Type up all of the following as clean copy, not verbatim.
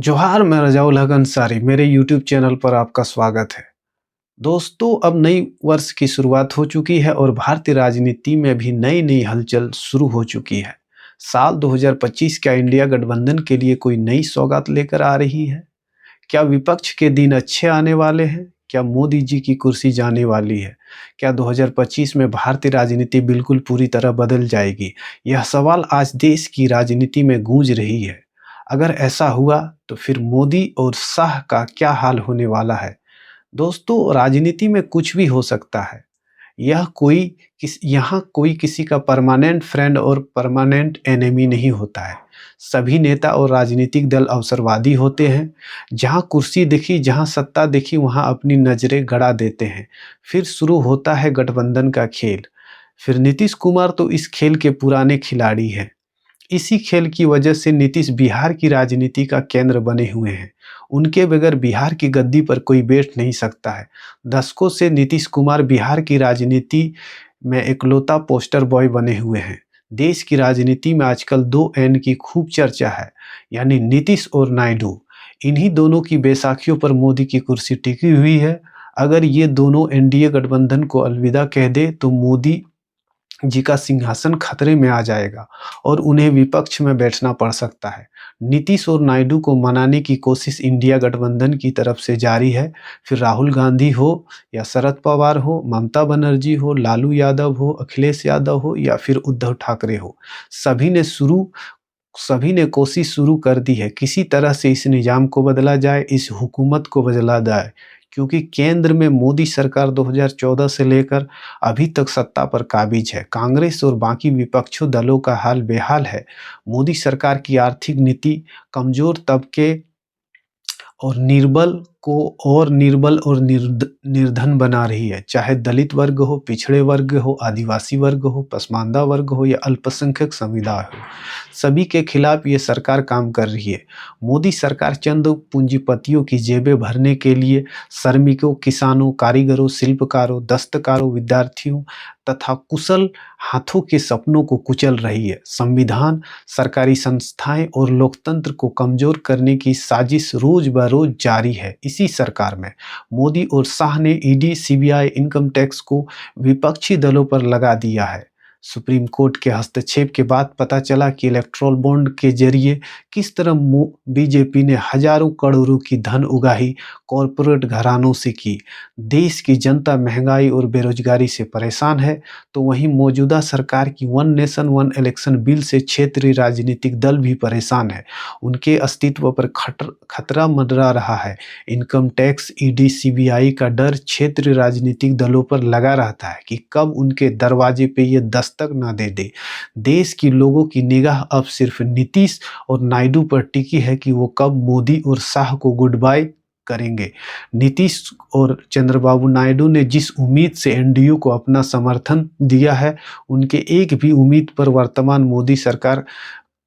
जोहार, मैं रजाउल हक अंसारी। मेरे यूट्यूब चैनल पर आपका स्वागत है। दोस्तों, अब नई वर्ष की शुरुआत हो चुकी है और भारतीय राजनीति में भी नई-नई हलचल शुरू हो चुकी है। साल 2025 क्या इंडिया गठबंधन के लिए कोई नई सौगात लेकर आ रही है? क्या विपक्ष के दिन अच्छे आने वाले हैं? क्या मोदी जी की कुर्सी जाने वाली है? क्या 2025 में भारतीय राजनीति बिल्कुल पूरी तरह बदल जाएगी? यह सवाल आज देश की राजनीति में गूंज रही है। अगर ऐसा हुआ तो फिर मोदी और शाह का क्या हाल होने वाला है? दोस्तों, राजनीति में कुछ भी हो सकता है। यहाँ कोई किसी का परमानेंट फ्रेंड और परमानेंट एनिमी नहीं होता है। सभी नेता और राजनीतिक दल अवसरवादी होते हैं। जहाँ कुर्सी दिखी, जहाँ सत्ता दिखी, वहाँ अपनी नज़रें गड़ा देते हैं। फिर शुरू होता है गठबंधन का खेल। फिर नीतीश कुमार तो इस खेल के पुराने खिलाड़ी हैं। इसी खेल की वजह से नीतीश बिहार की राजनीति का केंद्र बने हुए हैं। उनके बगैर बिहार की गद्दी पर कोई बैठ नहीं सकता है। दशकों से नीतीश कुमार बिहार की राजनीति में इकलौता पोस्टर बॉय बने हुए हैं। देश की राजनीति में आजकल 2 एन की खूब चर्चा है, यानी नीतीश और नायडू। इन्हीं दोनों की बैसाखियों पर मोदी की कुर्सी टिकी हुई है। अगर ये दोनों एनडीए गठबंधन को अलविदा कह दे तो मोदी जी का सिंहासन खतरे में आ जाएगा और उन्हें विपक्ष में बैठना पड़ सकता है। नीतीश और नायडू को मनाने की कोशिश इंडिया गठबंधन की तरफ से जारी है। फिर राहुल गांधी हो या शरद पवार हो, ममता बनर्जी हो, लालू यादव हो, अखिलेश यादव हो या फिर उद्धव ठाकरे हो, सभी ने कोशिश शुरू कर दी है। किसी तरह से इस निजाम को बदला जाए, इस हुकूमत को बदला जाए, क्योंकि केंद्र में मोदी सरकार 2014 से लेकर अभी तक सत्ता पर काबिज है। कांग्रेस और बाकी विपक्षी दलों का हाल बेहाल है। मोदी सरकार की आर्थिक नीति कमजोर तबके और निर्बल और निर्धन बना रही है। चाहे दलित वर्ग हो, पिछड़े वर्ग हो, आदिवासी वर्ग हो, पसमानदा वर्ग हो या अल्पसंख्यक समुदाय हो, सभी के खिलाफ ये सरकार काम कर रही है। मोदी सरकार चंद पूंजीपतियों की जेबें भरने के लिए श्रमिकों, किसानों, कारीगरों, शिल्पकारों, दस्तकारों, विद्यार्थियों तथा कुशल हाथों के सपनों को कुचल रही है। संविधान, सरकारी संस्थाएं और लोकतंत्र को कमजोर करने की साजिश रोज ब रोज जारी है। इसी सरकार में मोदी और शाह ने ईडी, सीबीआई, इनकम टैक्स को विपक्षी दलों पर लगा दिया है। सुप्रीम कोर्ट के हस्तक्षेप के बाद पता चला कि इलेक्ट्रोल बॉन्ड के जरिए किस तरह बीजेपी ने हजारों करोड़ों की धन उगाही कॉरपोरेट घरानों से की। देश की जनता महंगाई और बेरोजगारी से परेशान है, तो वहीं मौजूदा सरकार की one nation one election bill से क्षेत्रीय राजनीतिक दल भी परेशान है। उनके अस्तित्व पर खतरा मंडरा रहा है। इनकम टैक्स, ईडी, सीबीआई का डर क्षेत्रीय राजनीतिक दलों पर लगा रहता है कि कब उनके दरवाजे पे ये दस्तक ना दे दे। देश की लोगों की निगाह अब सिर्फ नीतीश और नायडू पर टिकी है कि वो कब मोदी और शाह को गुड बाय करेंगे। नीतीश और चंद्रबाबू नायडू ने जिस उम्मीद से एनडीए को अपना समर्थन दिया है, उनके एक भी उम्मीद पर वर्तमान मोदी सरकार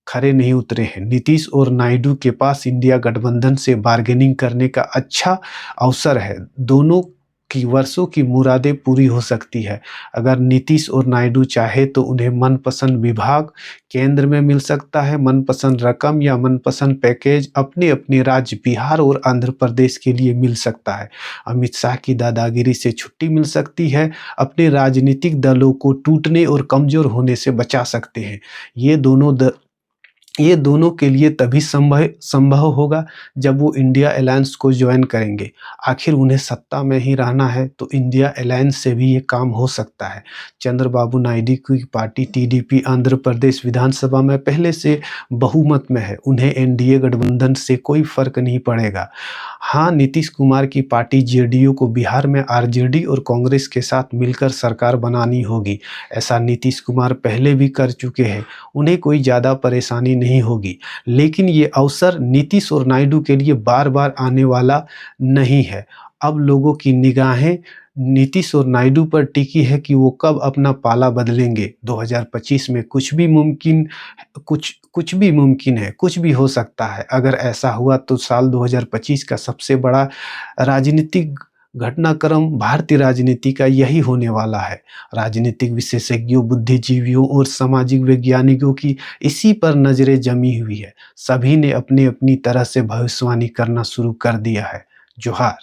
खरे नहीं उतरे हैं। नीतीश और नायडू के पास इंडिया गठबंधन से बार्गेनिंग करने का अच्छा अवसर है। दोनों की वर्षों की मुरादें पूरी हो सकती है। अगर नीतीश और नायडू चाहे तो उन्हें मनपसंद विभाग केंद्र में मिल सकता है, मनपसंद रकम या मनपसंद पैकेज अपने अपने राज्य बिहार और आंध्र प्रदेश के लिए मिल सकता है। अमित शाह की दादागिरी से छुट्टी मिल सकती है। अपने राजनीतिक दलों को टूटने और कमजोर होने से बचा सकते हैं। ये दोनों के लिए तभी संभव होगा जब वो इंडिया अलायंस को ज्वाइन करेंगे। आखिर उन्हें सत्ता में ही रहना है तो इंडिया अलायंस से भी ये काम हो सकता है। चंद्रबाबू नायडू की पार्टी टीडीपी आंध्र प्रदेश विधानसभा में पहले से बहुमत में है। उन्हें एनडीए गठबंधन से कोई फर्क नहीं पड़ेगा। हाँ, नीतीश कुमार की पार्टी जेडीयू को बिहार में आरजेडी और कांग्रेस के साथ मिलकर सरकार बनानी होगी। ऐसा नीतीश कुमार पहले भी कर चुके हैं। उन्हें कोई ज़्यादा परेशानी नहीं होगी। लेकिन ये अवसर नीतीश और नायडू के लिए बार बार आने वाला नहीं है। अब लोगों की निगाहें नीतीश और नायडू पर टिकी है कि वो कब अपना पाला बदलेंगे। 2025 में कुछ भी मुमकिन है, कुछ भी हो सकता है। अगर ऐसा हुआ तो साल 2025 का सबसे बड़ा राजनीतिक घटनाक्रम भारतीय राजनीति का यही होने वाला है। राजनीतिक विशेषज्ञों, बुद्धिजीवियों और सामाजिक वैज्ञानिकों की इसी पर नज़रें जमी हुई है। सभी ने अपनी-अपनी तरह से भविष्यवाणी करना शुरू कर दिया है। जोहार।